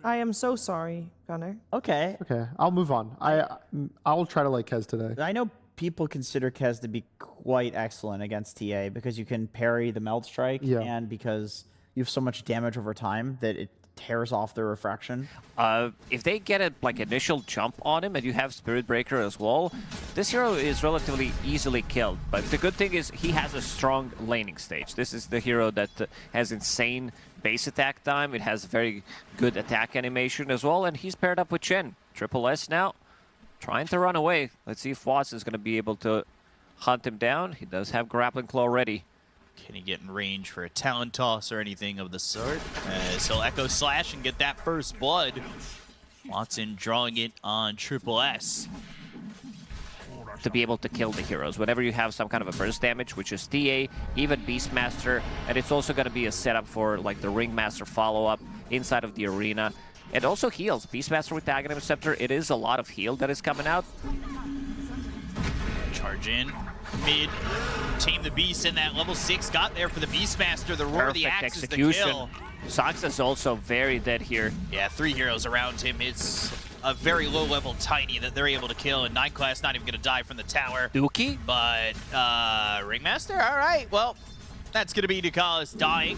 I am so sorry, Gunnar. Okay. Okay, I'll move on. I'll try to like Kez today. I know people consider Kez to be quite excellent against TA because you can parry the melt strike and because you have so much damage over time that it tears off the refraction. If they get a initial jump on him and you have Spirit Breaker as well, this hero is relatively easily killed. But the good thing is he has a strong laning stage. This is the hero that has insane base attack time. It has very good attack animation as well, and he's paired up with Chen. Triple S now trying to run away. Let's see if Watts is going to be able to hunt him down. He does have Grappling Claw ready. Can he get in range for a talent toss or anything of the sort? As he'll Echo Slash and get that first blood. Watson drawing it on Triple S. To be able to kill the heroes. Whenever you have some kind of a burst damage, which is TA, even Beastmaster, and it's also going to be a setup for like the Ringmaster follow-up inside of the arena. It also heals. Beastmaster with the Aghanim Scepter, it is a lot of heal that is coming out. Charge in, mid, tame the Beast, and that level 6 got there for the Beastmaster. The Roar of the Axe is the kill. Saksa's also very dead here. Yeah, 3 heroes around him. It's a very low-level Tiny that they're able to kill, and 9 class not even going to die from the tower. Dookie? But, Ringmaster? All right, well, that's going to be Ducalis dying.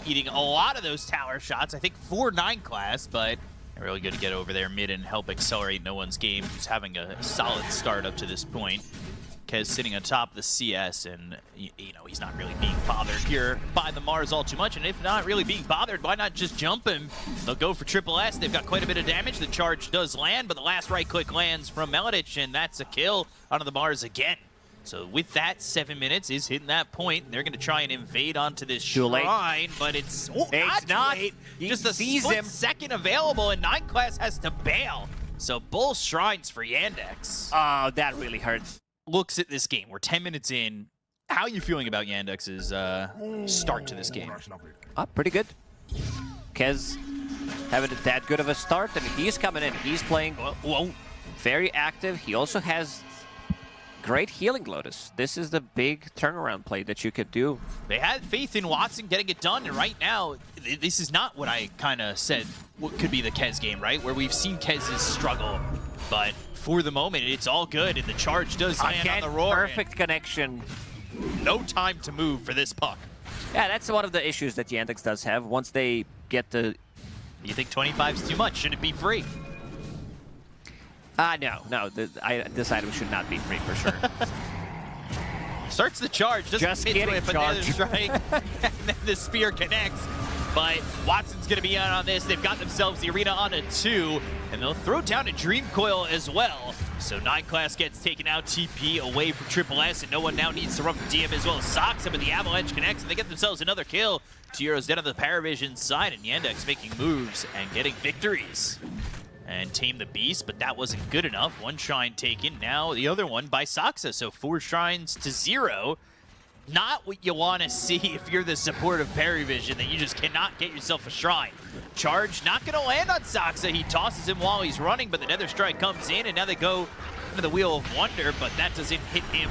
Eating a lot of those tower shots. I think 4 9 class, but really good to get over there mid and help accelerate no one's game, who's having a solid start up to this point. Kez sitting atop the CS, and you know, he's not really being bothered here by the Mars all too much. And if not really being bothered, why not just jump him? They'll go for Triple S. They've got quite a bit of damage. The charge does land, but the last right click lands from Melodic, and that's a kill onto the Mars again. So with that, 7 minutes is hitting that point. They're going to try and invade onto this shrine, but it's not late. Just a split second available, and 9 class has to bail. So both shrines for Yandex. Oh, that really hurts. Looks at this game. We're 10 minutes in. How are you feeling about Yandex's start to this game? Pretty good. Kez having that good of a start, and he's coming in. He's playing very active. He also has great healing Lotus. This is the big turnaround play that you could do. They had faith in Watson getting it done, and right now, this is not what I kind of said what could be the Kez game, right? Where we've seen Kez's struggle, but for the moment, it's all good, and the charge does land on the Roar. Perfect connection. No time to move for this puck. Yeah, that's one of the issues that Yandex does have. Once they get the... You think 25 is too much? Should it be free? No. This item should not be free for sure. Starts the charge, doesn't just kidding, it, but then the strike, and then the spear connects. But Watson's going to be out on this. They've got themselves the arena on a 2, and they'll throw down a Dream Coil as well. So 9 class gets taken out, TP away from Triple S, and no one now needs to run for DM as well as Soxa, but the Avalanche connects, and they get themselves another kill. 2 heroes dead on the Parivision side, and Yandex making moves and getting victories. And tame the Beast, but that wasn't good enough. 1 shrine taken, now the other one by Soxa, so 4 shrines to 0. Not what you want to see if you're the support of Parivision, that you just cannot get yourself a shrine. Charge not going to land on Soxa. He tosses him while he's running, but the Nether Strike comes in, and now they go into the Wheel of Wonder, but that doesn't hit him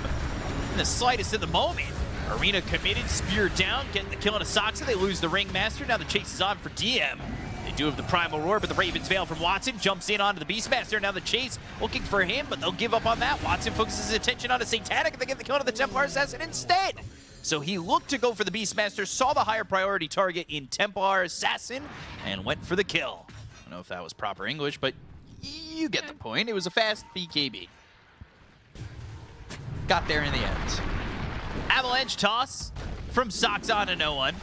in the slightest at the moment. Arena committed, spear down, getting the kill on a Soxa. They lose the Ringmaster. Now the chase is on for DM. They do have the Primal Roar, but the Raven's Veil from Watson jumps in onto the Beastmaster. Now the chase looking for him, but they'll give up on that. Watson focuses his attention on a Satanic, and they get the kill on the Templar Assassin instead. So he looked to go for the Beastmaster, saw the higher priority target in Templar Assassin, and went for the kill. I don't know if that was proper English, but you get the point. It was a fast BKB. Got there in the end. Avalanche toss from Soxa on to no one,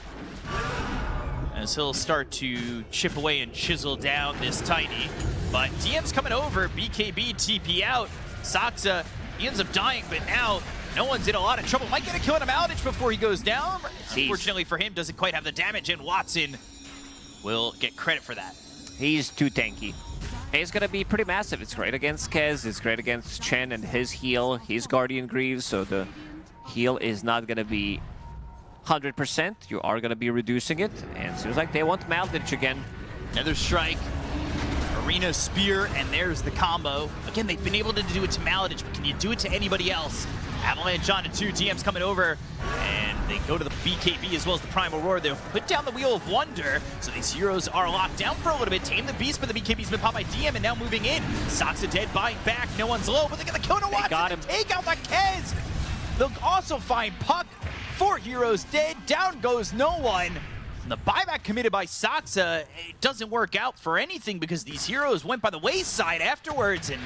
as he'll start to chip away and chisel down this Tiny. But DM's coming over, BKB TP out. Soxa, he ends up dying, but now no one's in a lot of trouble. Might get a kill on a Maladich before he goes down. Unfortunately for him, doesn't quite have the damage, and Watson will get credit for that. He's too tanky. He's going to be pretty massive. It's great against Kez, it's great against Chen and his heal. He's Guardian Greaves, so the heal is not going to be 100%. You are going to be reducing it, and it seems like they want Maladich again. Another strike, Arena Spear, and there's the combo. Again, they've been able to do it to Maladich, but can you do it to anybody else? Avalanche on to 2, DM's coming over, and They go to the BKB as well as the Prime Aurora. They'll put down the Wheel of Wonder. So these heroes are locked down for a little bit. Tame the Beast, but the BKB's been popped by DM and now moving in. Saksa dead, buying back. No one's low, but they get the kill to Watson. got him. Take out the Kez. They'll also find Puck. 4 heroes dead. Down goes no one. And the buyback committed by Saksa, it doesn't work out for anything because these heroes went by the wayside afterwards, and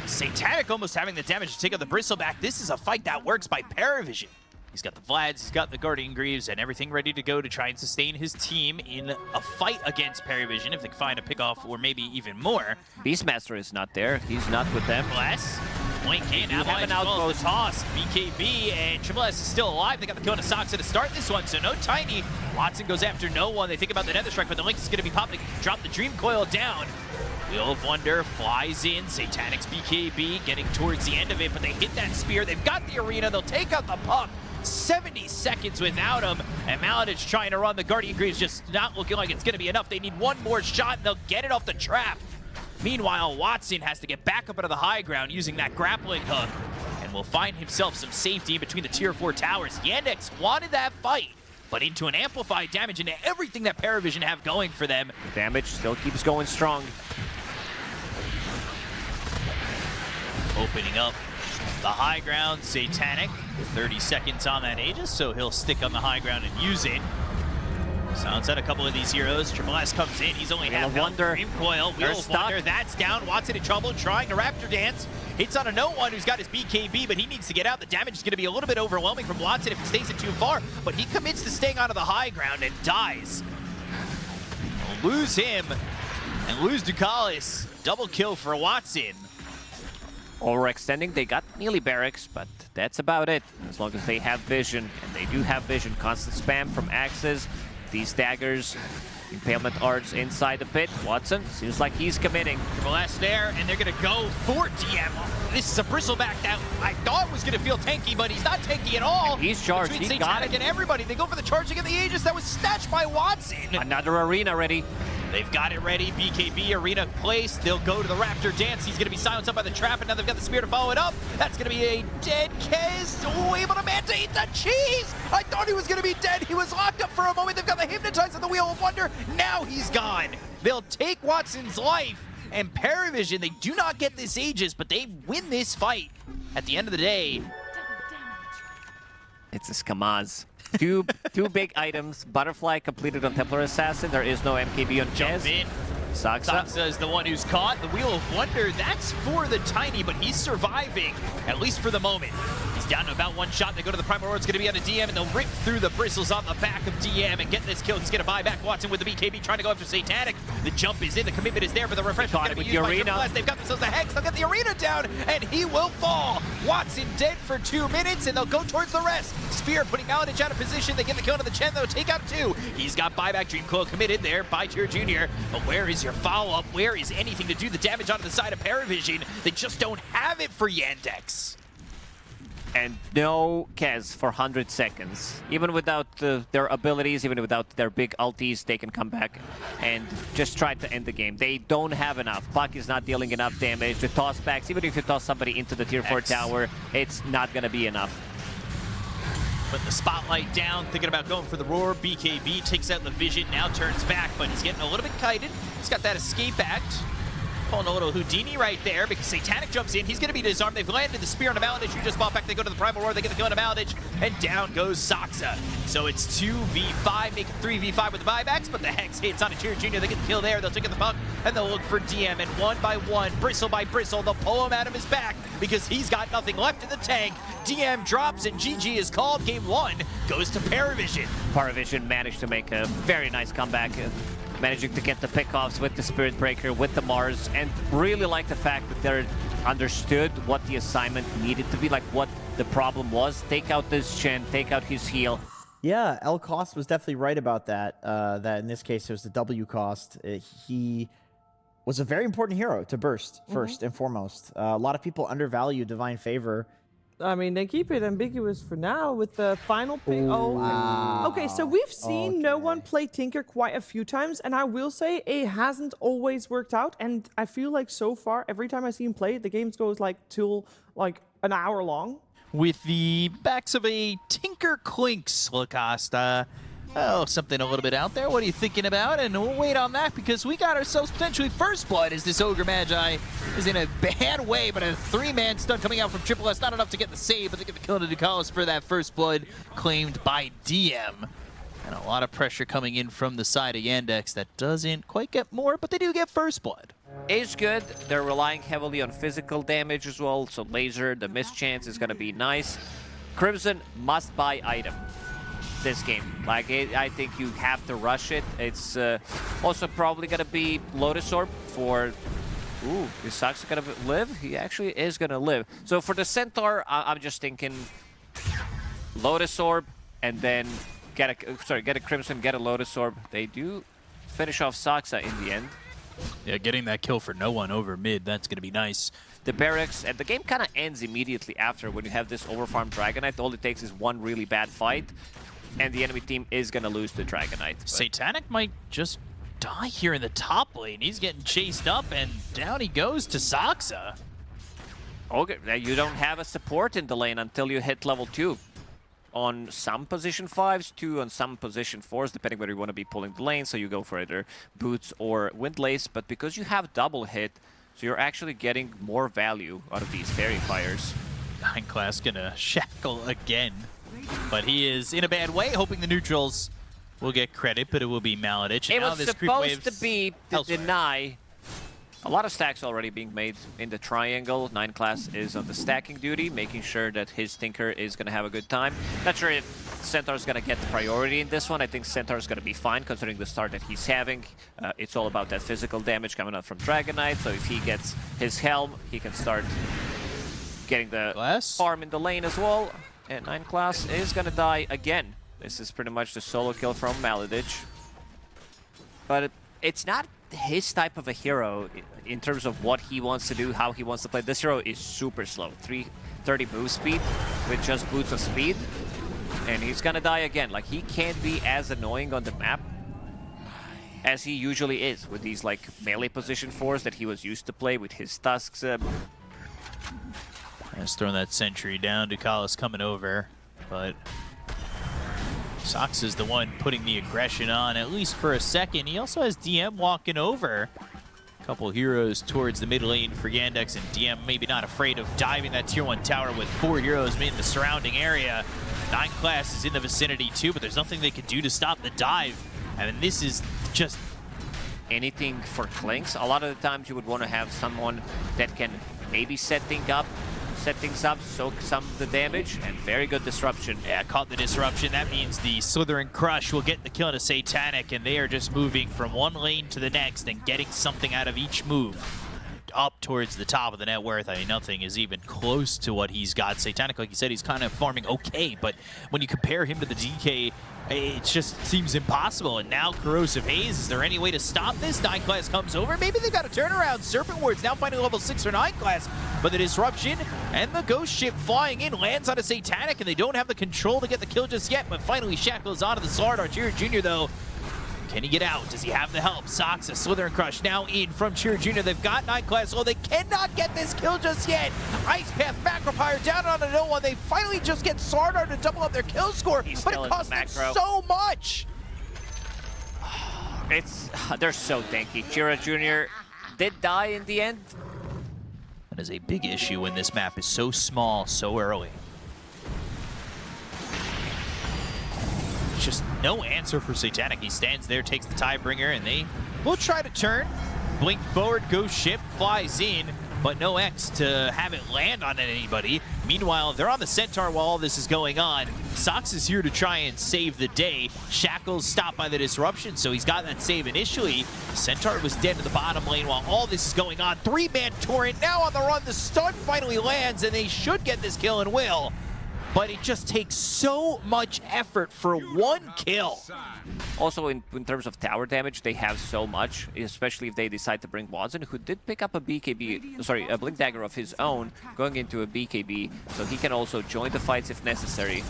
Satanic almost having the damage to take out the Bristleback. This is a fight that works by Parivision. He's got the Vlads, he's got the Guardian Greaves, and everything ready to go to try and sustain his team in a fight against Parivision if they can find a pickoff or maybe even more. Beastmaster is not there. He's not with them. Bless. Point in, Avalanche an as well outpost. as the toss. BKB and Triple S is still alive. They got the kill on Saksa to start this one, so no Tiny. Watson goes after no one. They think about the Nether Strike, but the Lynx is going to be popping. Drop the Dream Coil down. Wheel of Wonder flies in. Satanic's BKB getting towards the end of it, but they hit that spear. They've got the arena. They'll take out the Puck. 70 seconds without him, and Maladich trying to run. The Guardian Greaves just not looking like it's going to be enough. They need one more shot, and they'll get it off the trap. Meanwhile, Watson has to get back up into the high ground using that grappling hook, and will find himself some safety in between the tier 4 towers. Yandex wanted that fight, but into an amplified damage into everything that Parivision have going for them. Damage still keeps going strong. Opening up the high ground, Satanic. 30 seconds on that Aegis, so he'll stick on the high ground and use it. Silence out a couple of these heroes. Triple S comes in. He's only half health. Dream Coil. Wheel of Wonder. That's down. Watson in trouble. Trying to Raptor Dance. Hits on a no one who's got his BKB, but he needs to get out. The damage is going to be a little bit overwhelming from Watson if he stays it too far, but he commits to staying onto the high ground and dies. We'll lose him and lose Ducalis. Double kill for Watson. Overextending, they got nearly barracks, but that's about it. As long as they have vision, and they do have vision. Constant spam from axes, these daggers, impalement arts inside the pit. Watson seems like he's committing. Triple S there, and they're gonna go for DM. This is a Bristleback that I thought was gonna feel tanky, but he's not tanky at all. He's charged, Between he got Satanic it. and everybody, they go for the charging of the Aegis that was snatched by Watson. Another arena ready. They've got it ready. BKB arena placed. They'll go to the Raptor Dance. He's going to be silenced up by the trap, and now they've got the spear to follow it up. That's going to be a dead Kez. Oh, able to Manta eat the cheese. I thought he was going to be dead. He was locked up for a moment. They've got the Hypnotize on the Wheel of Wonder. Now he's gone. They'll take Watson's life, and Parivision, they do not get this Aegis, but they win this fight. At the end of the day, It's a Skamaz. Two big items. Butterfly completed on Templar Assassin. There is no MKB on jump Kez. in. Saksa. Saksa is the one who's caught. The Wheel of Wonder, that's for the Tiny, but he's surviving, at least for the moment. He's down to about one shot. They go to the Prime Aurora. It's going to be on a DM, and they'll rip through the bristles on the back of DM and get this kill. He's going to buy back Watson with the BKB, trying to go after Satanic. The jump is in. The commitment is there, but the refresh is going to be used by Triple S. They've got themselves a Hex. They'll get the arena down, and he will fall. Watson dead for 2 minutes, and they'll go towards the rest. Spear putting Maladich out of position. They get the kill to the Chen. They'll take out 2. He's got buyback. Dream Coil committed there by Tier Junior. But where is your follow-up? Where is anything to do the damage onto the side of Parivision? They just don't have it for Yandex. And no Kez for 100 seconds. Even without their abilities, even without their big ultis, they can come back and just try to end the game. They don't have enough. Puck is not dealing enough damage. The toss backs, even if you toss somebody into the tier 4 tower, it's not going to be enough. Put the spotlight down, thinking about going for the roar. BKB takes out the vision, now turns back, but he's getting a little bit kited. He's got that escape act. Pulling a little Houdini right there because Satanic jumps in. He's going to be disarmed. They've landed the spear on a Maladich who just bought back. They go to the Primal Roar. They get the kill on a Maladich, and down goes Saksa. So it's 2v5, make it 3v5 with the buybacks, but the Hex hits on a Tier Junior. They get the kill there. They'll take the Puck, and they'll look for DM. And one by one, bristle by bristle, they'll pull him out of his back because he's got nothing left in the tank. DM drops, and GG is called. Game 1 goes to Parivision. Parivision managed to make a very nice comeback. Managing to get the pickoffs with the Spirit Breaker, with the Mars, and really like the fact that they understood what the assignment needed to be, like what the problem was. Take out this Chen, take out his heal. Yeah, El Cost was definitely right about that. That in this case, it was the W cost. He was a very important hero to burst, first and foremost. A lot of people undervalue Divine Favor. I mean, they keep it ambiguous for now with the final pick. Oh, wow. Okay, so we've seen no one play Tinker quite a few times, and I will say it hasn't always worked out. And I feel like so far, every time I see him play, the games goes like till like an hour long. with the backs of a Tinker Clinks, Lacosta. Oh, something a little bit out there. What are you thinking about? And we'll wait on that because we got ourselves potentially first blood as this Ogre Magi is in a bad way, but a 3-man stun coming out from Triple S. Not enough to get the save, but they get the kill to Ducalis for that first blood claimed by DM. And a lot of pressure coming in from the side of Yandex that doesn't quite get more, but they do get first blood. Is good. They're relying heavily on physical damage as well, so laser, the mischance is going to be nice. Crimson must buy item this game. Like, I think you have to rush it. It's also probably going to be Lotus Orb for... Ooh, is Saxa going to live? He actually is going to live. So for the Centaur, I'm just thinking Lotus Orb and then get a Crimson, get a Lotus Orb. They do finish off Saxa in the end. Yeah, getting that kill for no one over mid, that's going to be nice. The barracks, and the game kind of ends immediately after when you have this overfarmed Dragon Knight. All it takes is one really bad fight, and the enemy team is going to lose the Dragon Knight. Satanic might just die here in the top lane. He's getting chased up, and down he goes to Saxa. Okay, you don't have a support in the lane until you hit level 2. On some position 5s, 2 on some position 4s, depending whether you want to be pulling the lane, so you go for either Boots or Windlace. But because you have double hit, so you're actually getting more value out of these Fairy Fires. 9 class gonna shackle again, but he is in a bad way, hoping the neutrals will get credit, but it will be Maladich. It was supposed to be to deny. A lot of stacks already being made in the triangle. 9 class is on the stacking duty, making sure that his Tinker is going to have a good time. Not sure if Centaur's going to get the priority in this one. I think Centaur's going to be fine considering the start that he's having. It's all about that physical damage coming out from Dragon Knight, so if he gets his helm, he can start getting the farm in the lane as well. And 9 class is going to die again. This is pretty much the solo kill from Maladich. But it's not his type of a hero in terms of what he wants to do, how he wants to play. This hero is super slow, 330 move speed with just boots of speed, and he's gonna die again. Like, he can't be as annoying on the map as he usually is with these like melee position 4s that he was used to play with his Tusks. Just throwing that sentry down, Ducalis coming over, but Sox is the one putting the aggression on, at least for a second. He also has DM walking over. A couple heroes towards the mid lane for Yandex, and DM maybe not afraid of diving that tier 1 tower with 4 heroes in the surrounding area. 9 class is in the vicinity too, but there's nothing they can do to stop the dive. I mean, this is just anything for Clinks. A lot of the times you would want to have someone that can maybe set things up, soak some of the damage, and very good disruption. Yeah, caught the disruption. That means the Slithering Crush will get the kill to Satanic, and they are just moving from one lane to the next and getting something out of each move. Up towards the top of the net worth. I mean, nothing is even close to what he's got. Satanic, like you said, he's kind of farming okay, but when you compare him to the DK, it just seems impossible. And now Corrosive Haze, is there any way to stop this? 9 class comes over. Maybe they've got a turnaround. Serpent Wards now finding level 6 for 9 class, but the disruption and the ghost ship flying in lands on a Satanic, and they don't have the control to get the kill just yet, but finally shackles onto the Sword. Archer Jr. though, can he get out? Does he have the help? Sox, a Slithering Crush now in from Cheer Jr. They've got 9 class. Oh, they cannot get this kill just yet. Ice Path Macropire down on a no one. They finally just get Sardar to double up their kill score, but it costs them so much. They're so tanky. Chira Jr. did die in the end. That is a big issue when this map is so small so early. Just no answer for Satanic. He stands there, takes the Tidebringer, and they will try to turn. Blink forward, ghost ship, flies in, but no X to have it land on anybody. Meanwhile, they're on the Centaur while all this is going on. Sox is here to try and save the day. Shackles stopped by the disruption, so he's got that save initially. Centaur was dead in the bottom lane while all this is going on. 3-man Torrent now on the run. The stun finally lands, and they should get this kill and will. But it just takes so much effort for one kill. Also, in terms of tower damage, they have so much, especially if they decide to bring Watson, who did pick up a Blink Dagger of his own, going into a BKB, so he can also join the fights if necessary.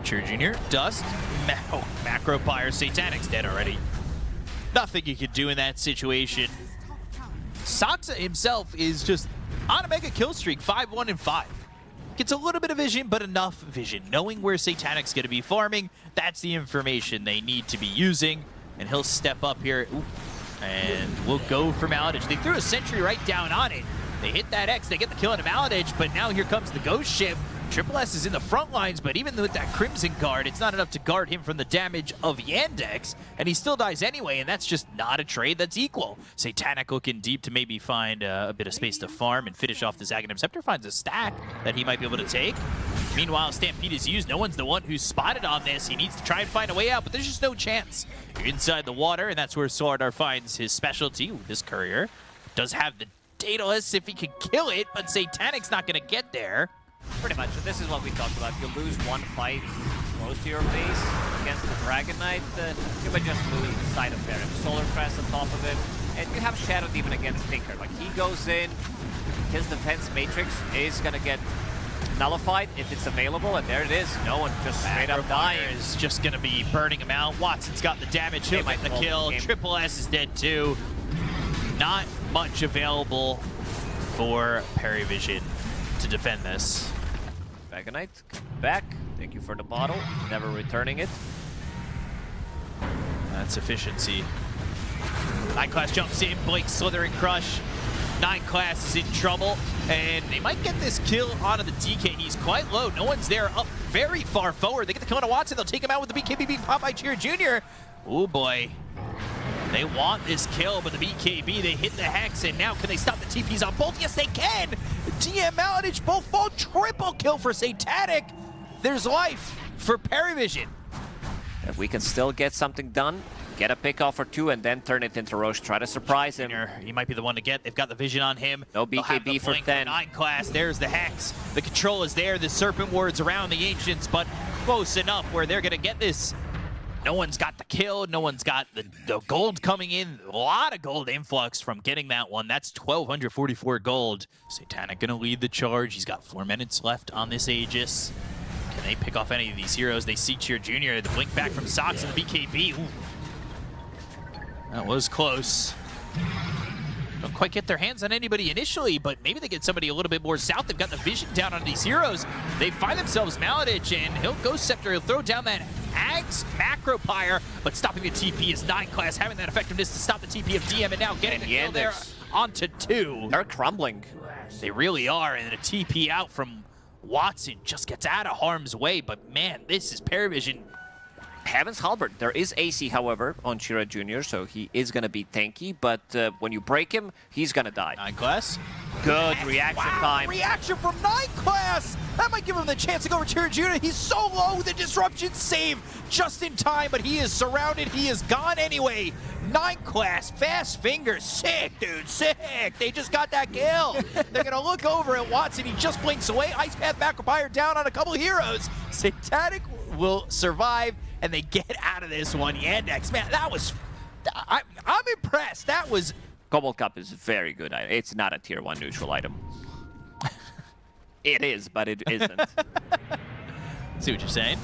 Cheer Jr., Dust, Macropire, Satanic's dead already. Nothing you can do in that situation. Saxa himself is just on a mega kill streak, 5-1 and 5. Gets a little bit of vision, but enough vision. Knowing where Satanic's going to be farming, that's the information they need to be using. And he'll step up here. Ooh. And we'll go for Maladage. They threw a sentry right down on it. They hit that X, they get the kill on Maladage, but now here comes the Ghost Ship. Triple S is in the front lines, but even with that Crimson Guard, it's not enough to guard him from the damage of Yandex, and he still dies anyway, and that's just not a trade that's equal. Satanic looking deep to maybe find a bit of space to farm and finish off this Aghanim Scepter, finds a stack that he might be able to take. Meanwhile, Stampede is used. No one's the one who's spotted on this. He needs to try and find a way out, but there's just no chance. You're inside the water, and that's where Slardar finds his specialty. Ooh, this courier does have the Daedalus if he can kill it, but Satanic's not going to get there. Pretty much, this is what we talked about. You lose one fight close to your base against the Dragon Knight, you might just lose the side of there. Solar Crest on top of it, and you have Shadow Demon against Tinker. Like, he goes in, his defense matrix is gonna get nullified if it's available, and there it is. No one just straight up dying. Is just gonna be burning him out. Watson's got the damage, he'll get the kill. Triple S is dead too. Not much available for Parivision to defend this. Dragon Knight, come back. Thank you for the bottle. Never returning it. That's efficiency. 9 Class jumps in, Blake Slithering Crush. 9 Class is in trouble, and they might get this kill onto the DK. He's quite low. No one's there, up very far forward. They get the kill on Watson. They'll take him out with the BKB being popped by Cheer Jr. Oh boy. They want this kill, but the BKB, they hit the Hex, and now can they stop the TPs on both? Yes, they can! DM Maladage, both fall, triple kill for Satanic. There's life for Parivision. If we can still get something done, get a pick off or two, and then turn it into Roche. Try to surprise him. He might be the one to get. They've got the vision on him. No BKB for 10. 9 Class, there's the Hex. The control is there. The Serpent Wards around the Ancients, but close enough where they're going to get this. No one's got the kill. No one's got the gold coming in. A lot of gold influx from getting that one. That's 1,244 gold. Satanic going to lead the charge. He's got 4 minutes left on this Aegis. Can they pick off any of these heroes? They see Cheer Jr. The blink back from Sox and the BKB. Ooh. That was close. Don't quite get their hands on anybody initially, but maybe they get somebody a little bit more south. They've got the vision down on these heroes. They find themselves Maladage, and he'll go Scepter. He'll throw down that Ags Macro Pyre, but stopping the TP is 9 Class, having that effectiveness to stop the TP of DM, and now getting the kill there onto 2. They're crumbling. They really are, and a TP out from Watson just gets out of harm's way, but man, this is Parivision. Heaven's Halberd. There is AC, however, on Chira Jr., so he is going to be tanky, but when you break him, he's going to die. 9 Class. Good reaction time. Reaction from 9 Class! That might give him the chance to go over Chira Jr. He's so low, the disruption save just in time, but he is surrounded. He is gone anyway. 9 Class, fast fingers, sick, dude, sick. They just got that kill. They're going to look over at Watson. He just blinks away. Ice Path Macropire down on a couple of heroes. Satanic will survive, and they get out of this one. Yandex, man, that was... I'm impressed. That was... Cobalt Cup is a very good item. It's not a tier 1 neutral item. It is, but it isn't. See what you're saying?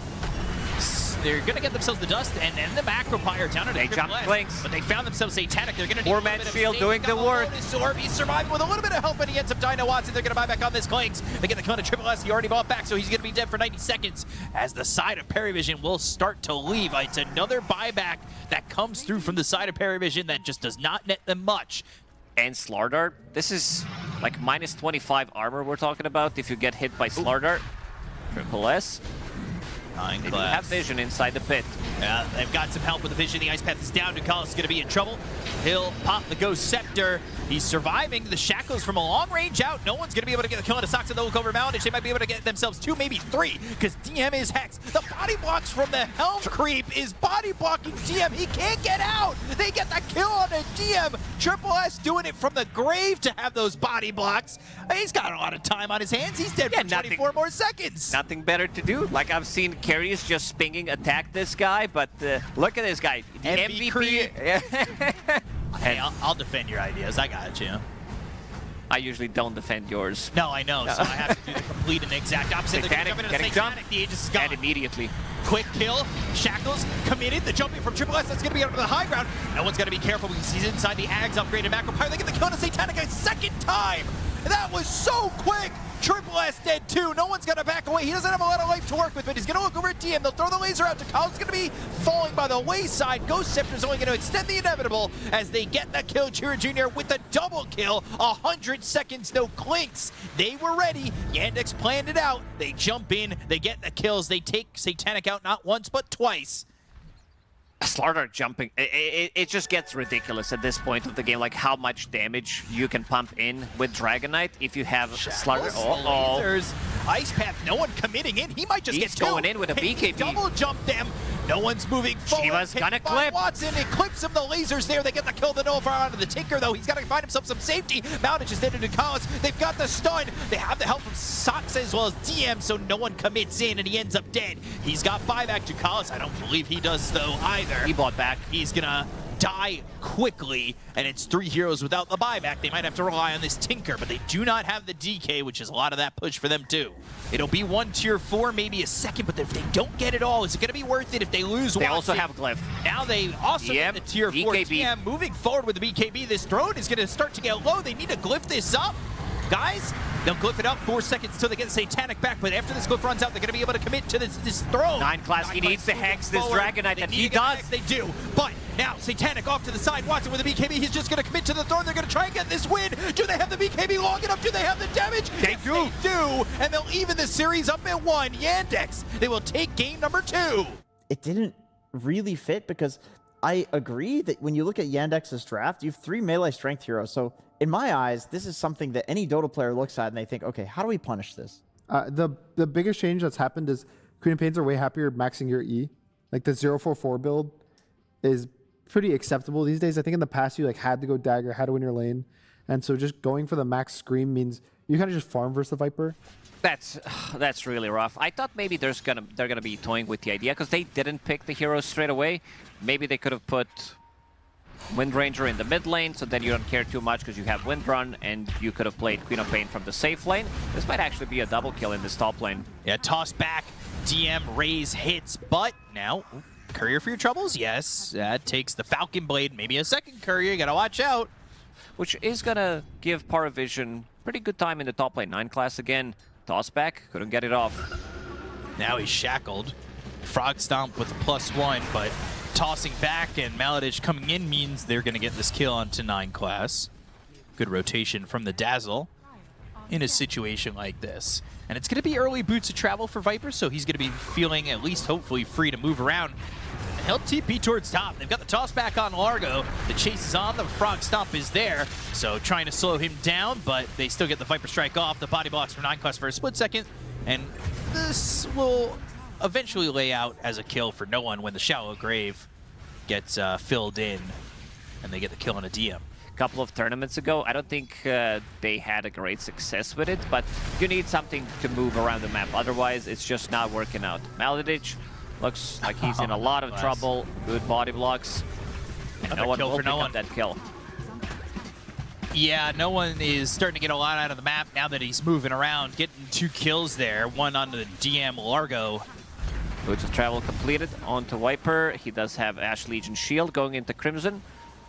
They're going to get themselves the dust and then the macro pyre down at They jumped Blinks. But they found themselves Satanic. They're going to need Four-man shield doing the work. He's surviving with a little bit of help, but he ends up dying to Watson. They're going to buy back on this Clinks. They get the kill to Triple S. He already bought back, so he's going to be dead for 90 seconds as the side of Parivision will start to leave. It's another buyback that comes through from the side of Parivision that just does not net them much. And Slardar, this is like minus 25 armor we're talking about if you get hit by Slardar. Triple S. 9 They do Class. have vision inside the pit. Yeah, they've got some help with the vision. The Ice Path is down. Ducalis is going to be in trouble. He'll pop the Ghost Scepter. He's surviving the shackles from a long range out. No one's going to be able to get the kill on the Sox, and they'll look over Maladage. They might be able to get themselves 2, maybe 3, because DM is Hex. The body blocks from the Helm Creep is body blocking DM. He can't get out. They get the kill on the DM. Triple S doing it from the grave to have those body blocks. He's got a lot of time on his hands. He's dead for 24 more seconds. Nothing better to do. Like I've seen carries just pinging attack this guy, but look at this guy. The MVP. Hey, I'll defend your ideas. I got you. I usually don't defend yours. No, I know. So I have to do the complete and exact opposite. Satanic, getting jumped, the Aegis is gone. and immediately. Quick kill. Shackles committed. The jumping from Triple S. That's going to be up to the high ground. No one's going to be careful because he's inside the Ags upgraded Macro Pyre. They get the kill on Satanic a second time. That was so quick. Triple S dead too. No one's gonna back away. He doesn't have a lot of life to work with, but he's gonna look over at DM. They'll throw the laser out to Kyle. It's gonna be falling by the wayside. Ghost Scepter's only gonna extend the inevitable as they get the kill. Chira Jr. with the double kill. 100 seconds, no clinks. They were ready. Yandex planned it out. They jump in, they get the kills. They take Satanic out not once, but twice. Slardar jumping, it just gets ridiculous at this point of the game, like how much damage you can pump in with Dragon Knight if you have Slardar. Lasers. Ice Path, no one committing in. He might just He's get going in with a BKB. Double jump them. No one's moving forward. Shiva's gonna clip. Watson, it clips him. The lasers there. They get the kill. The nullifier onto the Tinker, though. He's got to find himself some safety. Mountain just ended to Collins. They've got the stun. They have the help from Sox as well as DM, so no one commits in, and he ends up dead. He's got buyback to Collins. I don't believe he does, though, either. He bought back. He's gonna die quickly, and it's 3 heroes without the buyback. They might have to rely on this Tinker, but they do not have the DK, which is a lot of that push for them too. It'll be 1 tier 4, maybe a second, but if they don't get it all, is it going to be worth it if they lose They Watson? also have Glyph. Now they also get the tier 4 BKB. TM. Moving forward with the BKB, this drone is going to start to get low. They need to glyph this up. Guys, they'll glyph it up 4 seconds until they get Satanic back, but after this glyph runs out, they're going to be able to commit to this throw. 9 class, he needs to hex this Dragon Knight, and he does. They do, but now Satanic off to the side. Watson with the BKB, he's just going to commit to the throw. They're going to try and get this win. Do they have the BKB long enough? Do they have the damage? They do. They do, and they'll even the series up at 1. Yandex, they will take game number 2. It didn't really fit because I agree that when you look at Yandex's draft, you have 3 melee strength heroes. So in my eyes, this is something that any Dota player looks at and they think, okay, how do we punish this? The biggest change that's happened is Queen of Pains are way happier maxing your E. Like the 044 build is pretty acceptable these days. I think in the past you like had to go dagger, had to win your lane. And so just going for the max scream means you kind of just farm versus the Viper. That's really rough. I thought maybe they're gonna be toying with the idea because they didn't pick the heroes straight away. Maybe they could have put Wind Ranger in the mid lane, so then you don't care too much because you have Wind Run, and you could have played Queen of Pain from the safe lane. This might actually be a double kill in this top lane. Yeah, toss back, DM, raise, hits, but now, courier for your troubles? Yes, that takes the Falcon Blade, maybe a second courier, you gotta watch out. Which is gonna give Parivision pretty good time in the top lane. 9 class again, toss back, couldn't get it off. Now he's shackled. Frog Stomp with a +1, but tossing back and Maladich coming in means they're gonna get this kill onto 9 class. Good rotation from the Dazzle in a situation like this. And it's gonna be early boots of travel for Viper, so he's gonna be feeling at least hopefully free to move around. And he'll TP towards top. They've got the toss back on Largo. The chase is on, the Frog Stomp is there. So trying to slow him down, but they still get the Viper Strike off. The body blocks from 9 class for a split second. And this will eventually lay out as a kill for no one when the Shallow Grave gets filled in and they get the kill on a DM. A couple of tournaments ago, I don't think they had a great success with it, but you need something to move around the map. Otherwise, it's just not working out. Maladich looks like he's in a lot of trouble. Good body blocks. And no one will pick up that kill. Yeah, no one is starting to get a lot out of the map now that he's moving around, getting 2 kills there. One on the DM Largo. Boots of travel completed onto Viper. He does have Ash Legion shield going into Crimson.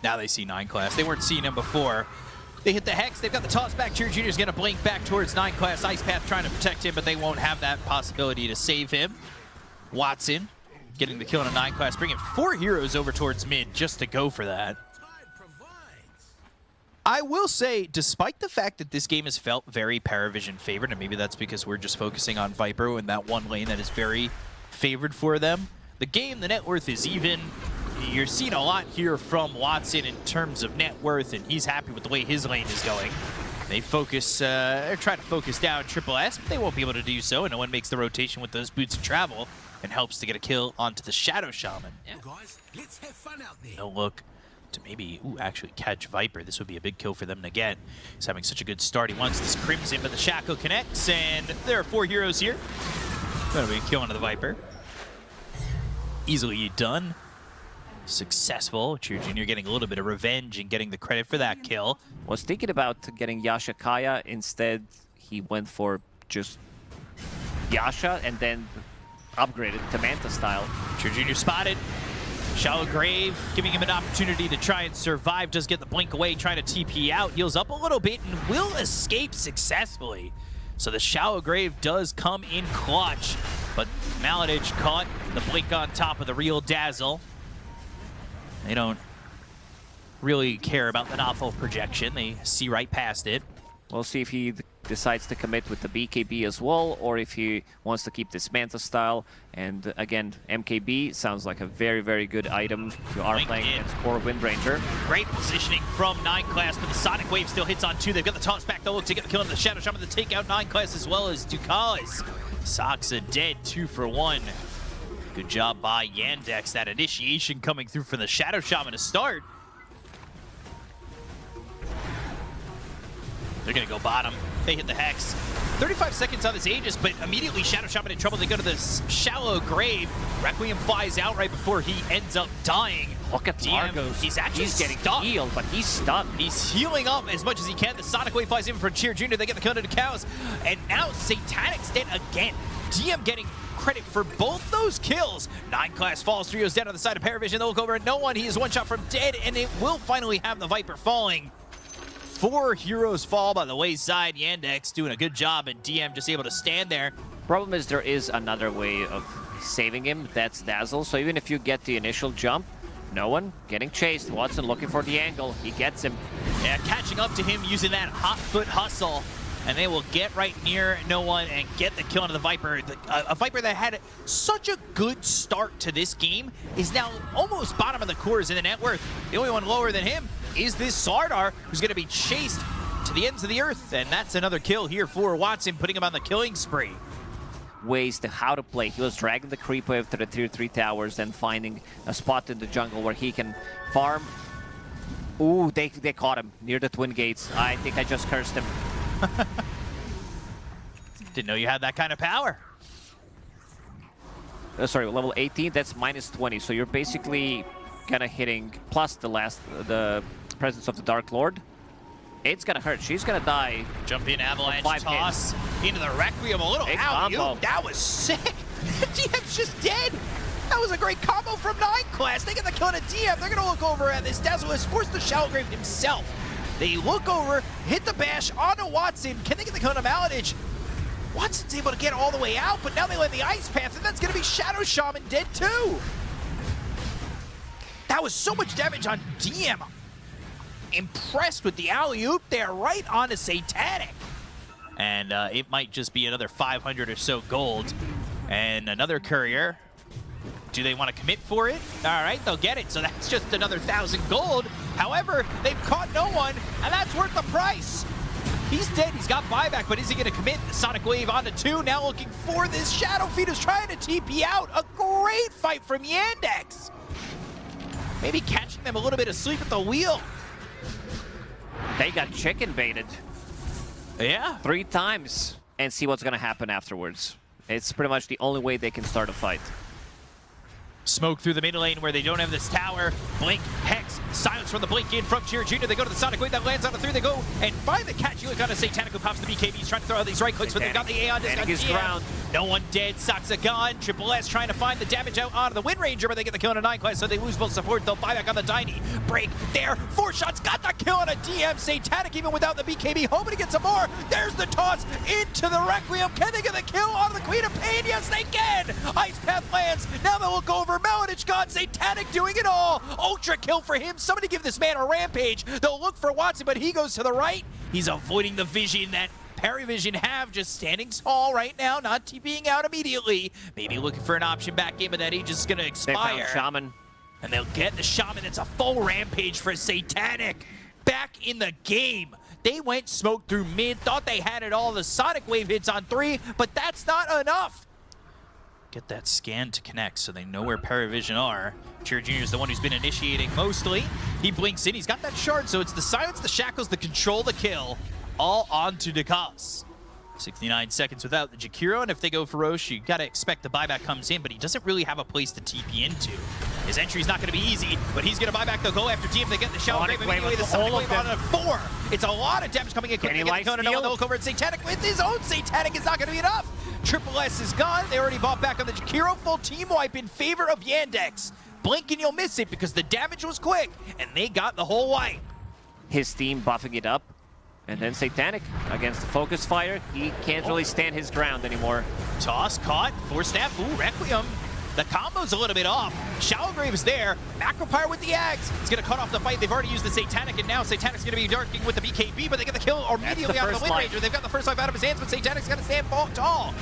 Now they see 9 class. They weren't seeing him before. They hit the Hex. They've got the toss back. Cheer Jr.'s going to blink back towards 9 class. Ice Path trying to protect him, but they won't have that possibility to save him. Watson getting the kill on a 9 class, bringing 4 heroes over towards mid just to go for that. I will say, despite the fact that this game has felt very Parivision favored, and maybe that's because we're just focusing on Viper in that one lane that is very favored for them, the game, the net worth is even. You're seeing a lot here from Watson in terms of net worth, and he's happy with the way his lane is going. They focus, they're trying to focus down Triple S, but they won't be able to do so, and no one makes the rotation with those boots of travel and helps to get a kill onto the Shadow Shaman. Yeah. Guys, let's have fun out there. No look to maybe, actually catch Viper. This would be a big kill for them to get. He's having such a good start. He wants this Crimson, but the Shackle connects, and there are 4 heroes here. That'll be a kill onto the Viper. Easily done. Successful. Cheer Jr. getting a little bit of revenge and getting the credit for that kill. Was thinking about getting Yasha Kaya. Instead, he went for just Yasha and then upgraded to Manta style. Cheer Jr. spotted. Shallow Grave giving him an opportunity to try and survive. Does get the blink away, trying to TP out. Heals up a little bit and will escape successfully. So the Shallow Grave does come in clutch. But Maladich caught the blink on top of the real Dazzle. They don't really care about the novel projection. They see right past it. We'll see if he decides to commit with the BKB as well, or if he wants to keep this Manta style. And again, MKB sounds like a very, very good item if you are playing against core Windranger. Great positioning from 9 Class, but the Sonic Wave still hits on 2. They've got the toss back. They'll look to get the kill on the Shadow Shaman to take out 9 Class as well as Ducalis. Soxa dead, 2 for 1. Good job by Yandex. That initiation coming through for the Shadow Shaman to start. They're gonna go bottom. They hit the Hex. 35 seconds on this Aegis, but immediately Shadow Shaman in trouble. They go to this Shallow Grave. Requiem flies out right before he ends up dying. Look at Targos. He's actually getting stuck. healed, but he's stunned. He's healing up as much as he can. The Sonic Wave flies in for Cheer Jr. They get the kill to the cows. And now Satanic's dead again. DM getting credit for both those kills. 9 Class falls, 3 goes down on the side of Parivision. They'll look over at no one. He is one shot from dead, and it will finally have the Viper falling. 4 heroes fall by the wayside. Yandex doing a good job, and DM just able to stand there. Problem is there is another way of saving him. That's Dazzle. So even if you get the initial jump, no one getting chased. Watson looking for the angle. He gets him. Yeah, catching up to him using that hot foot hustle. And they will get right near no one and get the kill onto the Viper. A Viper that had such a good start to this game is now almost bottom of the cores in the net worth. The only one lower than him is this Sardar, who's going to be chased to the ends of the earth. And that's another kill here for Watson, putting him on the killing spree. Ways to how to play. He was dragging the creep wave to the tier 3 towers, then finding a spot in the jungle where he can farm. Ooh, they caught him near the Twin Gates. I think I just cursed him. Didn't know you had that kind of power. Sorry, level 18, that's minus 20. So you're basically kind of hitting plus the presence of the Dark Lord. It's gonna hurt. She's gonna die. Jump in, avalanche, 5 toss hits. into the Requiem. A little Big alley-oop. combo. That was sick. DM's just dead. That was a great combo from 9 Class. They get the kill on a DM. They're gonna look over at this. Dazzle has forced the Shallow Grave himself. They look over, hit the bash onto Watson. Can they get the kill on Maladich? Watson's able to get all the way out, but now they let the Ice Path, and that's gonna be Shadow Shaman dead too. That was so much damage on DM. Impressed with the alley-oop there, right onto Satanic. And it might just be another 500 or so gold. And another courier. Do they want to commit for it? All right, they'll get it. So that's just another 1,000 gold. However, they've caught no one, and that's worth the price. He's dead, he's got buyback, but is he gonna commit? The Sonic Wave onto 2, now looking for this Shadow Feed who's trying to TP out. A great fight from Yandex. Maybe catching them a little bit asleep at the wheel. They got chicken baited. Yeah. 3 times and see what's gonna happen afterwards. It's pretty much the only way they can start a fight. Smoke through the mid lane where they don't have this tower. Blink, Hex, silence from the Blink in from Cheer Jr. They go to the Sonic Wave that lands on a 3. They go and find the catch. You look on a Satanic who pops the BKB. He's trying to throw out these right clicks, but they've got the Aeon disc on his DM. ground. No one dead. Soxa gone. Triple S trying to find the damage out onto the Windranger, but they get the kill on a 9 Class, so they lose both support. They'll buy back on the Tiny. Break there. 4 shots. Got the kill on a DM. Satanic even without the BKB. Hoping to get some more. There's the toss into the Requiem. Can they get the kill on the Queen of Pain? Yes, they can. Ice Path lands. Now they'll look over. Maladich gone. Satanic doing it all. Ultra kill for him. Somebody give this man a rampage. They'll look for Watson, but he goes to the right. He's avoiding the vision that Parivision have, just standing tall right now, not TPing out immediately. Maybe looking for an option back in, but that age is going to They expire. found Shaman. And they'll get the Shaman. It's a full rampage for Satanic. Back in the game. They went smoke through mid, thought they had it all. The Sonic Wave hits on 3, but that's not enough. Get that scan to connect so they know where Parivision are. Cheer Jr. is the one who's been initiating mostly. He blinks in, he's got that shard, so it's the silence, the shackles, the control, the kill, all onto Decisive. 69 seconds without the Jakiro, and if they go for Roche, you gotta expect the buyback comes in, but he doesn't really have a place to TP into. His entry's not gonna be easy, but he's gonna buy back. They'll go after team. They get the Shallow Grave immediately. The Sonic Wave on a 4. It's a lot of damage coming in. Can he get the Conan? They'll look over at Satanic with his own Satanic. It's not gonna be enough. Triple S is gone. They already bought back on the Jakiro. Full team wipe in favor of Yandex. blink and you'll miss it because the damage was quick, and they got the whole wipe. His team buffing it up. And then Satanic against the focus fire. He can't really stand his ground anymore. Toss caught, force staff, ooh, Requiem. The combo's a little bit off. Shadowgrave is there. Macropyre with the axe. It's going to cut off the fight. They've already used the Satanic, and now Satanic's going to be darking with the BKB, but they get the kill immediately out of the Wind Ranger. They've got the first life out of his hands, but Satanic's got to stand tall.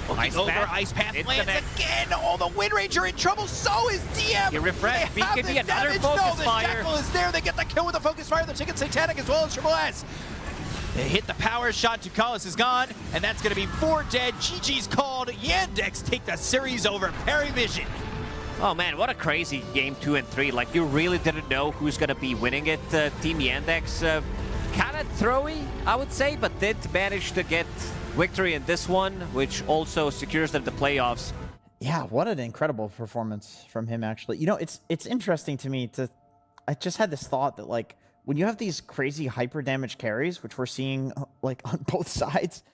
Looking over, Ice Path lands again. Oh, the Wind Ranger in trouble. So is DM. He refreshed. They have BKB, the another damage. focus No, the fire. Jackal is there. They get the kill with the focus fire. They're taking Satanic as well as Triple S. They hit the power shot. Tukalis is gone, and that's going to be 4 dead. GG's called. Yandex take the series over Parivision. Oh man, what a crazy game 2 and 3. Like, you really didn't know who's gonna be winning it. Team Yandex, kind of throwy, I would say, but did manage to get victory in this one, which also secures them the playoffs. Yeah, what an incredible performance from him, actually. You know, it's interesting to me I just had this thought that, like, when you have these crazy hyper damage carries, which we're seeing, like, on both sides,